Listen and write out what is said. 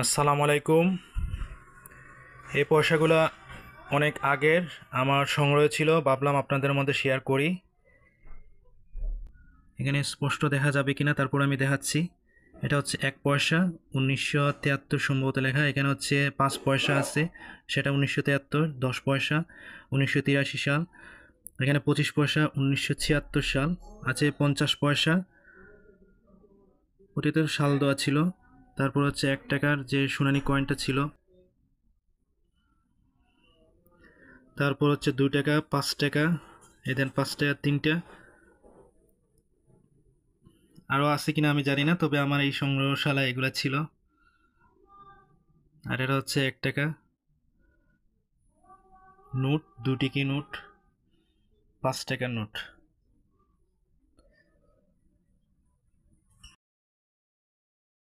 আসসালামু আলাইকুম। এই পয়সাগুলো অনেক আগের আমার সংগ্রহে ছিল, ভাবলাম আপনাদের মধ্যে শেয়ার করি। এখানে স্পষ্ট দেখা যাবে কিনা তারপর আমি দেখাচ্ছি। এটা হচ্ছে 1 পয়সা, 1973 সম্ভবত লেখা। এখানে হচ্ছে 5 পয়সা আছে, সেটা 1973। 10 পয়সা 1983 সাল। এখানে 25 পয়সা 1976 সাল আছে। 50 পয়সা, ওটিতে সাল দেওয়া ছিল। তারপর হচ্ছে 1 টাকার যে সোনালী কয়েনটা ছিল। তারপর হচ্ছে 2 টাকা, 5 টাকা, এদের 5 টাকা 3টা। আরও আছে কিনা আমি জানি না, তবে আমার এই সংগ্রহশালায় এগুলা ছিল। আর এটা হচ্ছে 1 টাকা নোট, 2 টিকি নোট, 5 টাকার নোট।